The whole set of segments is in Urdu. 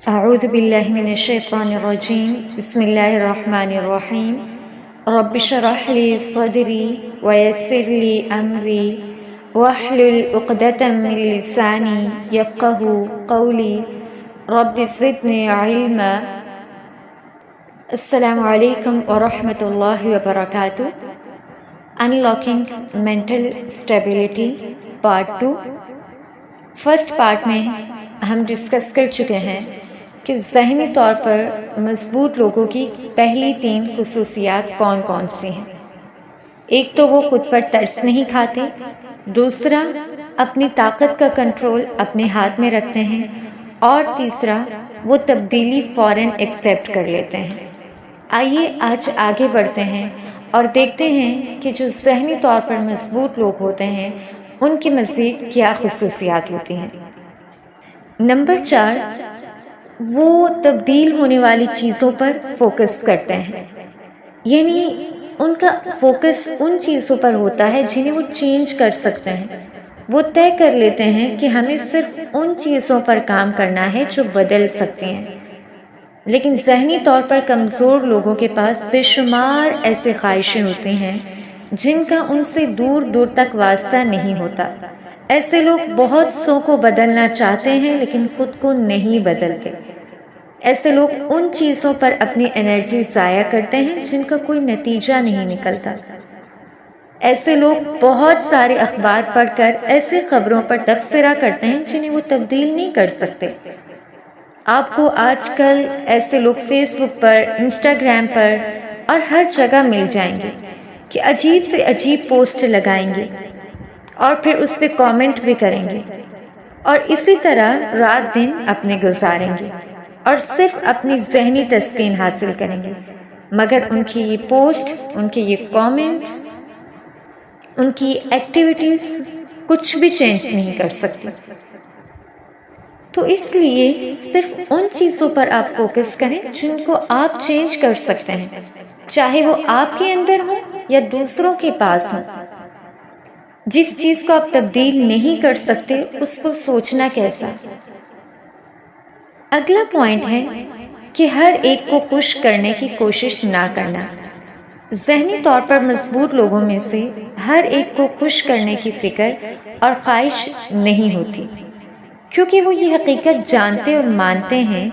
اعوذ باللہ من الشیطان الرجیم بسم اللہ الرحمن الرحیم رب اشرح لی صدری ویسر لی امری واحلل عقدۃ من لسانی یفقهوا قولی رب زدنی علما۔ السلام علیکم ورحمۃ اللہ وبرکاتہ۔ Unlocking mental stability part 2۔ First part میں ہم ڈسکس کر چکے ہیں کہ ذہنی طور پر مضبوط لوگوں کی پہلی 3 خصوصیات کون کون سی ہیں۔ ایک تو وہ خود پر ترس نہیں کھاتے، دوسرا اپنی طاقت کا کنٹرول اپنے ہاتھ میں رکھتے ہیں، اور تیسرا وہ تبدیلی فوراً ایکسیپٹ کر لیتے ہیں۔ آئیے آج آگے بڑھتے ہیں اور دیکھتے ہیں کہ جو ذہنی طور پر مضبوط لوگ ہوتے ہیں ان کی مزید کیا خصوصیات ہوتی ہیں۔ نمبر 4، وہ تبدیل ہونے والی چیزوں پر فوکس کرتے ہیں، یعنی ان کا فوکس ان چیزوں پر ہوتا ہے جنہیں وہ چینج کر سکتے ہیں۔ وہ طے کر لیتے ہیں کہ ہمیں صرف ان چیزوں پر کام کرنا ہے جو بدل سکتی ہیں۔ لیکن ذہنی طور پر کمزور لوگوں کے پاس بے شمار ایسے خواہشیں ہوتی ہیں جن کا ان سے دور دور تک واسطہ نہیں ہوتا۔ ایسے لوگ بہت سو کو بدلنا چاہتے ہیں لیکن خود کو نہیں بدلتے۔ ایسے لوگ ان چیزوں پر اپنی انرجی ضائع کرتے ہیں جن کا کوئی نتیجہ نہیں نکلتا۔ ایسے لوگ بہت سارے اخبار پڑھ کر ایسی خبروں پر تبصرہ کرتے ہیں جنہیں وہ تبدیل نہیں کر سکتے۔ آپ کو آج کل ایسے لوگ فیس بک پر، انسٹاگرام پر اور ہر جگہ مل جائیں گے کہ عجیب سے عجیب پوسٹ لگائیں گے اور پھر اس پہ کامنٹ بھی کریں گے، اور اسی طرح رات دن اپنے گزاریں گے اور صرف اپنی ذہنی تسکین حاصل کریں گے، مگر ان کی یہ پوسٹ، ان کے یہ کامنٹس، ان کی ایکٹیویٹیز کچھ بھی چینج نہیں کر سکتی۔ تو اس لیے صرف ان چیزوں پر آپ فوکس کریں جن کو آپ چینج کر سکتے ہیں، چاہے وہ آپ کے اندر ہوں یا دوسروں کے پاس ہوں۔ جس چیز کو آپ تبدیل نہیں کر سکتے اس کو سوچنا کیسا۔ اگلا پوائنٹ ہے کہ ہر ایک کو خوش کرنے کی کوشش نہ کرنا۔ ذہنی طور پر مضبوط لوگوں میں سے ہر ایک کو خوش کرنے کی فکر اور خواہش نہیں ہوتی، کیونکہ وہ یہ حقیقت جانتے اور مانتے ہیں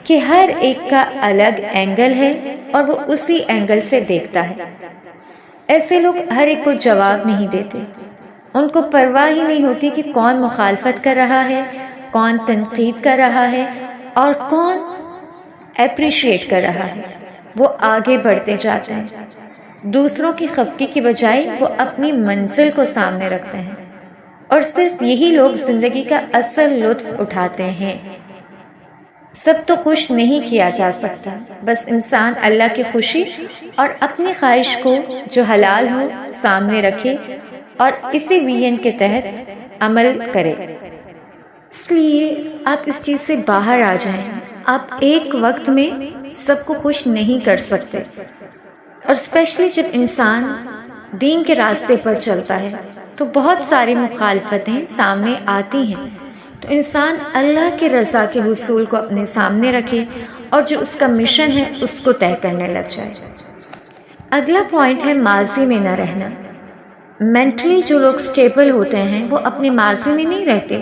کہ ہر ایک کا الگ اینگل ہے اور وہ اسی اینگل سے دیکھتا ہے۔ ایسے لوگ ہر ایک کو جواب نہیں دیتے، ان کو پرواہ ہی نہیں ہوتی کہ کون مخالفت کر رہا ہے، کون تنقید کر رہا ہے اور کون اپریشیٹ کر رہا ہے۔ وہ آگے بڑھتے جاتے ہیں، دوسروں کی خفگی کی بجائے وہ اپنی منزل کو سامنے رکھتے ہیں، اور صرف یہی لوگ زندگی کا اصل لطف اٹھاتے ہیں۔ سب تو خوش نہیں کیا جا سکتا، بس انسان اللہ کی خوشی اور اپنی خواہش کو جو حلال ہو سامنے رکھے اور اسی ویژن کے تحت عمل کرے۔ اس لیے آپ اس چیز سے باہر آ جائیں۔ آپ ایک وقت میں سب کو خوش نہیں کر سکتے، اور اسپیشلی جب انسان دین کے راستے پر چلتا ہے تو بہت ساری مخالفتیں سامنے آتی ہیں۔ تو انسان اللہ کے رضا کے حصول کو اپنے سامنے رکھے اور جو اس کا مشن ہے اس کو طے کرنے لگ جائے۔ اگلا پوائنٹ ہے ماضی میں نہ رہنا۔ مینٹلی جو لوگ سٹیبل ہوتے ہیں وہ اپنے ماضی میں نہیں رہتے۔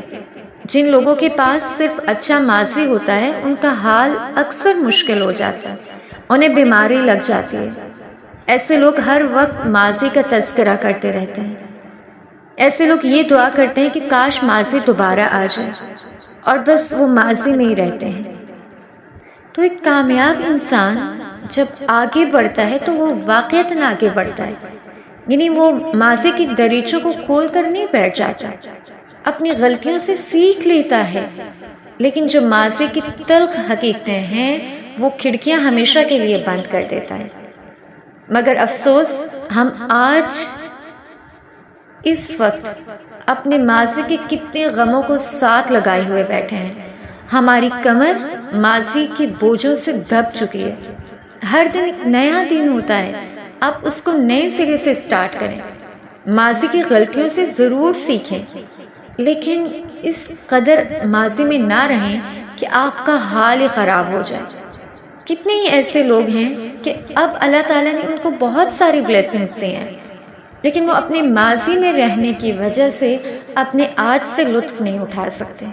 جن لوگوں کے پاس صرف اچھا ماضی ہوتا ہے ان کا حال اکثر مشکل ہو جاتا ہے، انہیں بیماری لگ جاتی ہے۔ ایسے لوگ ہر وقت ماضی کا تذکرہ کرتے رہتے ہیں۔ ایسے لوگ یہ دعا کرتے ہیں کہ کاش ماضی دوبارہ آ جائے، اور بس وہ ماضی میں ہی رہتے ہیں۔ تو ایک کامیاب انسان جب آگے بڑھتا ہے تو وہ واقعتاً آگے بڑھتا ہے، یعنی وہ ماضی کی دریچوں کو کھول کر نہیں بیٹھ جاتا، اپنی غلطیوں سے سیکھ لیتا ہے۔ لیکن جو ماضی کی تلخ حقیقتیں ہیں وہ کھڑکیاں ہمیشہ کے لیے بند کر دیتا ہے۔ مگر افسوس، ہم آج اس وقت اپنے ماضی کے کتنے غموں کو ساتھ لگائے ہوئے بیٹھے ہیں۔ ہماری کمر ماضی کے بوجھوں سے دب چکی ہے۔ ہر دن ایک نیا دن ہوتا ہے، آپ اس کو نئے سرے سے سٹارٹ کریں۔ ماضی کی غلطیوں سے ضرور سیکھیں، لیکن اس قدر ماضی میں نہ رہیں کہ آپ کا حال ہی خراب ہو جائے۔ کتنے ہی ایسے لوگ ہیں کہ اب اللہ تعالیٰ نے ان کو بہت ساری بلیسنگز دی ہیں، لیکن وہ اپنے ماضی میں رہنے کی وجہ سے اپنے آج سے لطف نہیں اٹھا سکتے۔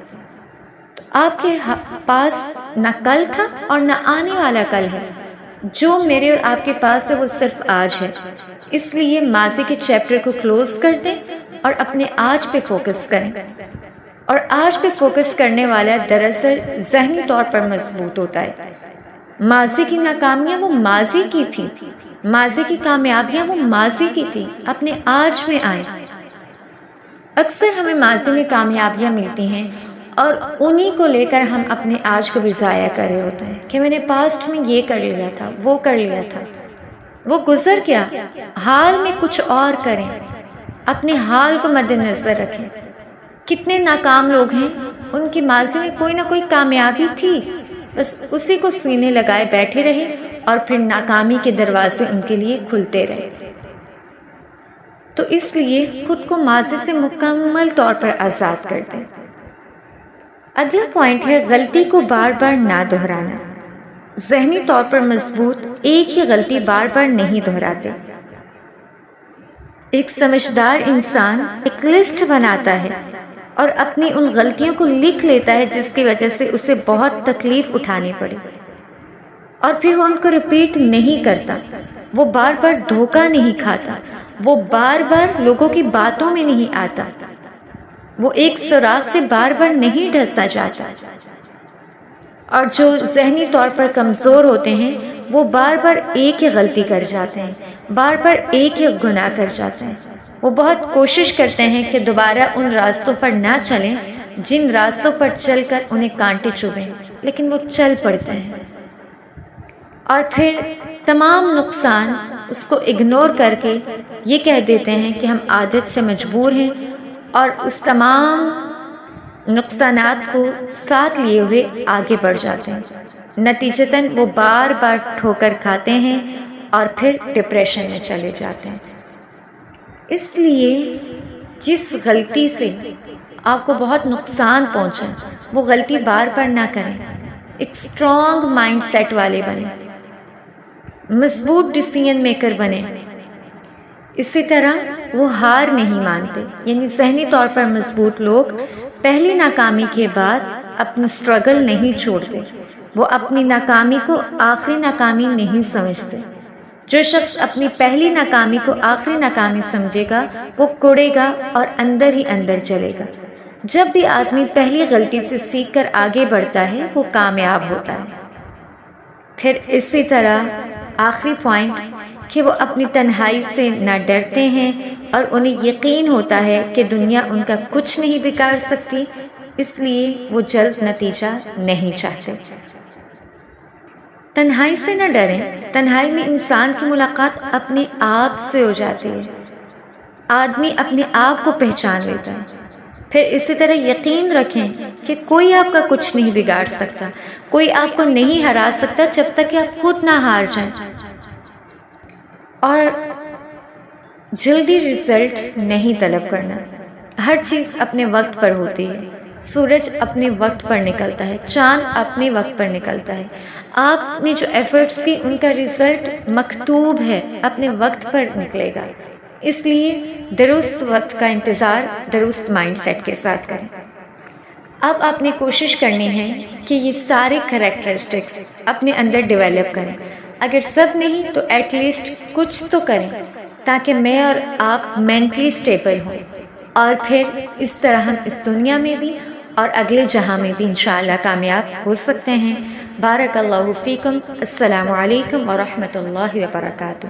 تو آپ کے پاس نہ کل تھا اور نہ آنے والا کل ہے، جو میرے اور آپ کے پاس ہے وہ صرف آج ہے۔ اس لیے ماضی کے چیپٹر کو کلوز کر دیں اور اپنے آج پہ فوکس کریں، اور آج پہ فوکس کرنے والا دراصل ذہنی طور پر مضبوط ہوتا ہے۔ ماضی کی ناکامیاں وہ ماضی کی تھی، ماضی کی کامیابیاں وہ ماضی کی تھی، اپنے آج میں آئیں۔ اکثر ہمیں ماضی میں کامیابیاں ملتی ہیں اور انہی کو لے کر ہم اپنے آج کو بھی ضائع کر رہے ہوتے ہیں کہ میں نے پاسٹ میں یہ کر لیا تھا، وہ کر لیا تھا، وہ گزر گیا۔ حال میں کچھ اور کریں، اپنے حال کو مد نظر رکھیں۔ کتنے ناکام لوگ ہیں، ان کی ماضی میں کوئی نہ کوئی کامیابی تھی، بس اسی کو سینے لگائے بیٹھے رہے اور پھر ناکامی کے دروازے ان کے لیے کھلتے رہے۔ تو اس لیے خود کو ماضی سے مکمل طور پر آزاد کر دیں۔ اگلا پوائنٹ ہے غلطی کو بار بار نہ دہرانا۔ ذہنی طور پر مضبوط ایک ہی غلطی بار بار نہیں دہراتے۔ ایک سمجھدار انسان ایک لسٹ بناتا ہے اور اپنی ان غلطیوں کو لکھ لیتا ہے جس کی وجہ سے اسے بہت تکلیف اٹھانی پڑی، اور پھر وہ ان کو ریپیٹ نہیں کرتا، وہ بار بار دھوکہ نہیں کھاتا، وہ بار بار لوگوں کی باتوں میں نہیں آتا، وہ ایک سوراخ سے بار بار نہیں ڈھسا جاتا۔ اور جو ذہنی طور پر کمزور ہوتے ہیں وہ بار بار ایک ہی غلطی کر جاتے ہیں، بار بار ایک ہی گناہ کر جاتے ہیں۔ وہ بہت کوشش کرتے ہیں کہ دوبارہ ان راستوں پر نہ چلیں جن راستوں پر چل کر انہیں کانٹے چبھیں، لیکن وہ چل پڑتے ہیں اور پھر تمام نقصان اس کو اگنور کر کے یہ کہہ دیتے ہیں کہ ہم عادت سے مجبور ہیں، اور اس تمام نقصانات کو ساتھ لیے ہوئے آگے بڑھ جاتے ہیں۔ نتیجتاً وہ بار بار ٹھوکر کھاتے ہیں اور پھر ڈپریشن میں چلے جاتے ہیں۔ اس لیے جس غلطی سے آپ کو بہت نقصان پہنچا وہ غلطی بار بار نہ کریں، ایک اسٹرانگ مائنڈ سیٹ والے بنیں، مضبوط ڈیسیژن میکر بنیں۔ اسی طرح وہ ہار نہیں مانتے، یعنی ذہنی طور پر مضبوط لوگ پہلی ناکامی کے بعد اپنی اسٹرگل نہیں چھوڑتے، وہ اپنی ناکامی کو آخری ناکامی نہیں سمجھتے۔ جو شخص اپنی پہلی ناکامی کو آخری ناکامی سمجھے گا وہ کوڑے گا اور اندر ہی اندر جلے گا۔ جب بھی آدمی پہلی غلطی سے سیکھ کر آگے بڑھتا ہے وہ کامیاب ہوتا ہے۔ پھر اسی طرح آخری پوائنٹ کہ وہ اپنی تنہائی سے نہ ڈرتے ہیں اور انہیں یقین ہوتا ہے کہ دنیا ان کا کچھ نہیں بگاڑ سکتی، اس لیے وہ جلد نتیجہ نہیں چاہتے۔ تنہائی سے نہ ڈریں، تنہائی میں انسان کی ملاقات اپنے آپ سے ہو جاتی ہے، آدمی اپنے آپ کو پہچان لیتا ہے۔ پھر اسی طرح یقین رکھیں کہ کوئی آپ کا کچھ نہیں بگاڑ سکتا، کوئی آپ کو نہیں ہرا سکتا جب تک کہ آپ خود نہ ہار جائیں۔ اور جلدی رزلٹ نہیں طلب کرنا، ہر چیز اپنے وقت پر ہوتی ہے۔ سورج اپنے وقت پر نکلتا ہے، چاند اپنے وقت پر نکلتا ہے۔ آپ نے جو ایفرٹس کی ان کا رزلٹ مکتوب ہے، اپنے وقت پر نکلے گا۔ اس لیے درست وقت کا انتظار درست مائنڈ سیٹ کے ساتھ کریں۔ اب آپ نے کوشش کرنی ہے کہ یہ سارے کریکٹرسٹکس اپنے اندر ڈیولپ کریں، اگر سب نہیں تو ایٹ لیسٹ کچھ تو کریں تاکہ میں اور آپ مینٹلی اسٹیبل ہوں، اور پھر اس طرح ہم اس دنیا میں بھی اور اگلے جہاں میں بھی انشاءاللہ کامیاب ہو سکتے ہیں۔ بارک اللہ فیکم۔ السلام علیکم ورحمۃ اللہ وبرکاتہ۔